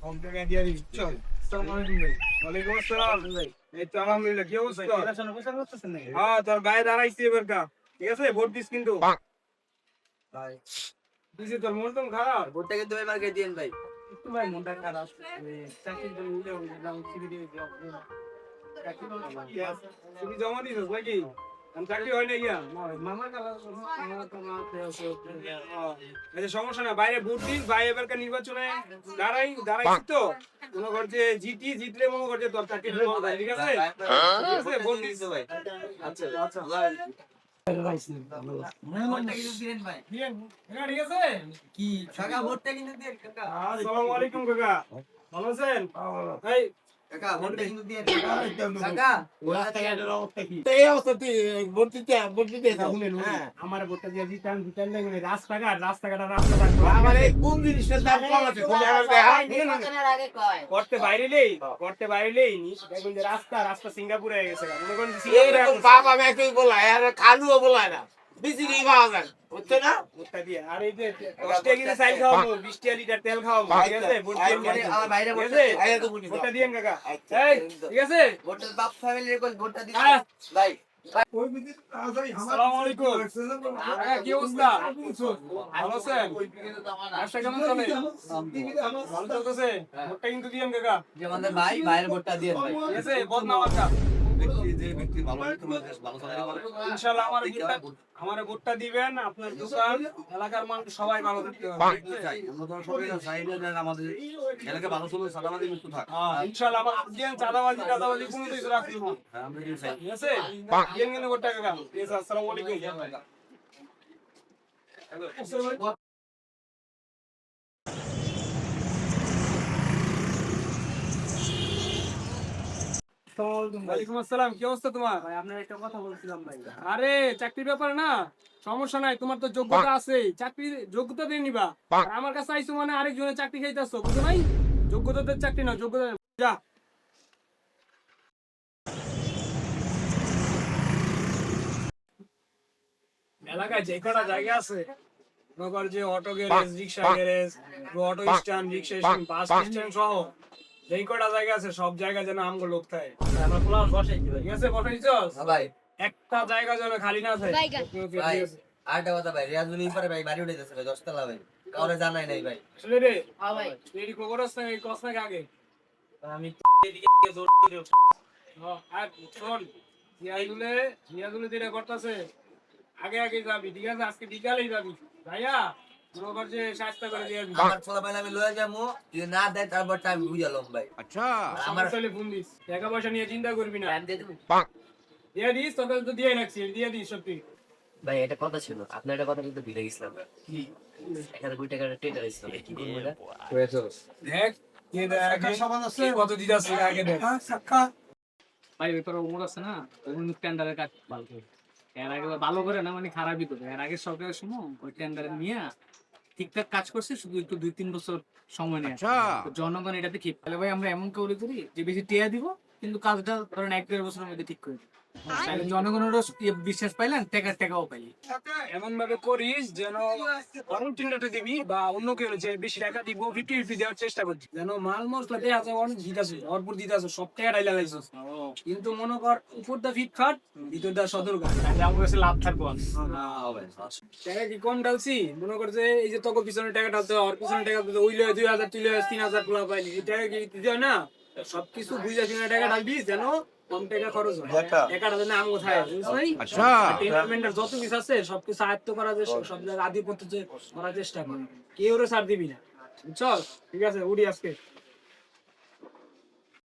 কম টাকা দিয়ে দিবি চল। আসসালামু আলাইকুম ভাই। ওয়ালাইকুম আসসালাম ভাই। এই তো আলহামদুলিল্লাহ, কি অবস্থা? হ্যাঁ, তোর ভাই দাঁড়াইছে এবার কা, ঠিক আছে? ভোট দিস কিন্তু ভাই। দিছি, তোর মন টন খারাপ? ভোটটা কিন্তু এবার কে দিয়েন ভাই। একটু ভাই মনটা খারাপ। চাকরি তো নিলে সিবি দিয়ে জব সিবি জমা দিছিস নাকি? চাকরি হয় না গিয়া মামার কাছে। আচ্ছা, সমস্যা না, বাইরে ভোট দিস ভাই। এবারকার নির্বাচনে দাঁড়াইছি তো, মনে কর যে জিতলে মনে কর যে তোর চাকরি হয়ে যায়, ঠিক আছে? ঠিক আছে, ভোট দিস ভাই। আচ্ছা আচ্ছা ভোটটা কিন্তু দিয়েন ভাই। ঠিক আছে। কি কাকা ভোটটা কিন্তু দিয়েন কাকা। আসসালামু আলাইকুম কাকা, ভালো আছেন? এই কাকা ভোটটা কিন্তু দিয়েন কাকা। আমার ভোটটা দিয়ে দিতাম রাস্তাঘাট রাস্তা করতে বাইরেলেই দেখুন যে রাস্তা সিঙ্গাপুরে হয়ে গেছে। মনে করেন যে ভোটটা দিয়ে আর এই যে 10 টাকা কিনে চাল খাওয়াবো, 20 টাকা লিটার তেল খাওয়াবো, ঠিক আছে? ভোট দিয়ে আমার বাইরে ঠিক ভোটটা আছে? ভোটটা দিয়েন কাকা। এই ঠিক আছে, ভোটটা বাপ ফ্যামিলির কোন ভোটটা দিন হ্যাঁ। ভাই। আসসালামু আলাইকুম। কি অবস্থা? ভালো আছেন? ব্যবসা কেমন চলে? ভালো চলতেছে? ভোটটা কিন্তু দিয়েন কাকা, যে আমাদের ভাই ভাইয়ের ভোটটা দিয়েন ভাই। ঠিক আছে? বদনাম একটা। ইনশাআল্লাহ আমার ভোটটা দিবেন, আপনার দোকান এলাকার মানুষ সবাই ভালো থাকতে হবে। ইনশাআল্লাহ আমার দিয়েন, চাঁদাবাজি টাদাবাজি কোনো কিছু রাখবেন না, ঠিক আছে? দিয়েন কিন্তু ভোটটা কাকা। ঠিক আছে, আসসালামু আলাইকুম। ওয়ালাইকুম আসসালাম, কি অবস্থা তোমার? ভাই আপনার একটা কথা বলছিলাম ভাই। আরে চাকরির ব্যাপারে না, সমস্যা নাই, তোমার তো যোগ্যতা আছে, চাকরি যোগ্যতা দিয়ে নিবা। আর আমার কাছে আইছো মানে আরেকজনের চাকরি খাইতেছো, বুঝো নাই? যোগ্যতাদের চাকরি না, যোগ্যতা যা। এলাকায় যে কটা জায়গা আছে, মনে কর যে অটো গ্যারেজ, রিক্সা গ্যারেজ, অটো স্ট্যান্ড, রিক্সা স্ট্যান্ড, বাস স্ট্যান্ড সহ যেই কটা জায়গা আছে সব জায়গায় যেন আমগো লোক থাকে। আমরা খোলা বসাই কি ভাই। ঠিক আছে, বসাইছস? ভাই একটা জায়গা যেন খালি না থাকে। ভাই ঠিক আছে। আরেকটা কথা ভাই, রিয়াজুল ইপারে ভাই বাড়ি উঠে যাচ্ছে ভাই 10 তলা ভাই। কাউরে জানাই নাই ভাই। আসলে রে, হ্যাঁ ভাই। এডি কোকরাস না এই কস নাকি আগে? আমি এদিকে জোর করে আর শোন, জিয়াগুলে যেটা করতেছে আগে আগে যাবি, ঠিক আছে? আজকে বিকালেই যাবি ভাইয়া, মনে কর যে শাস্তা করে দিয়ে দিবি। আমার ছোলা ভাই আমি লয়ে যাবো, যদি না দেয় তারপর আমি বুঝালাম ভাই। আচ্ছা, আমার তাহলে ফোন দিস, টাকা পয়সা নিয়ে চিন্তা করবি না। আমি দিয়ে দেবো দিয়ে দিস, তোকে তো দিয়ে রাখছি, দিয়ে দিস সত্যি। ভাই। এটা কথা ছিল, আপনার একটা কথা কিন্তু ভুলে গেছিলাম। কি? এখানে 2 টাকার টেন্ডার আসছিল, কি করবো এটা? দেখ কে দেখে সমান আছে, কত দিতাছে আগে দেখ। সাক্ষাৎ ভাই ওই তোর ওমর আছে না, ওই টেন্ডারের কাজ ভালো করে। এর আগে ভালো করে না মানে খারাপই করে। এর আগে সরকারের সময় ওই টেন্ডারে নিয়ে ঠিকঠাক কাজ করছে, শুধু একটু 2-3 বছর সময় নেয়। তো জনগণ এটাতে ঠিক তাহলে ভাই আমরা এমন করে করি যে বেশি টিয়া দিব, কিন্তু কাজটা ধরেন 1-1.5 বছরের মধ্যে ঠিক করে দিই। তাহলে জনগণেরও বিশ্বাস পাইলেন, টাকাও পাইলি। এমন ভাবে করিস যেন অন্য টেন্ডারটা দিবি বা অন্য কেউ যে বেশি টাকা দিব 50-50 দেওয়ার চেষ্টা করছিস, যেন মাল মশলা দিয়ে আছে অনেক দিতাছে, ভরপুর দিতাছে, সব টাকাটাই লাগাইছিস। কিন্তু মনে কর উপর দা ফিটফাট, ভিতর দা সদরঘাট, তাহলে আমার কাছে লাভ থাকবো না। টাকা কি কম ঢালছি? মনে কর যে এই যে তোকে পিছনে টাকা ঢালতে হয়, ওর পিছনে টাকা ঢালতে হয়, ওই লয় 2000, তুই লয় 3000 গুলা পাইলি, এই টাকা কি দিতে হয় না? সবকিছু বুঝে শুনে টাকা ঢালবি যেন কম টাকা খরচ হয়, টাকাটা যেন আমগো থাকে, বুঝলি? আচ্ছা, টেন্ডারমেন্টের যত কিছু আছে সবকিছু আয়ত্ত করার যে সব জায়গায় আধিপত্য যে করার চেষ্টা কর, কেউ ছাড় দিবি না, বুঝছস? ঠিক আছে, উড়ি আজকে।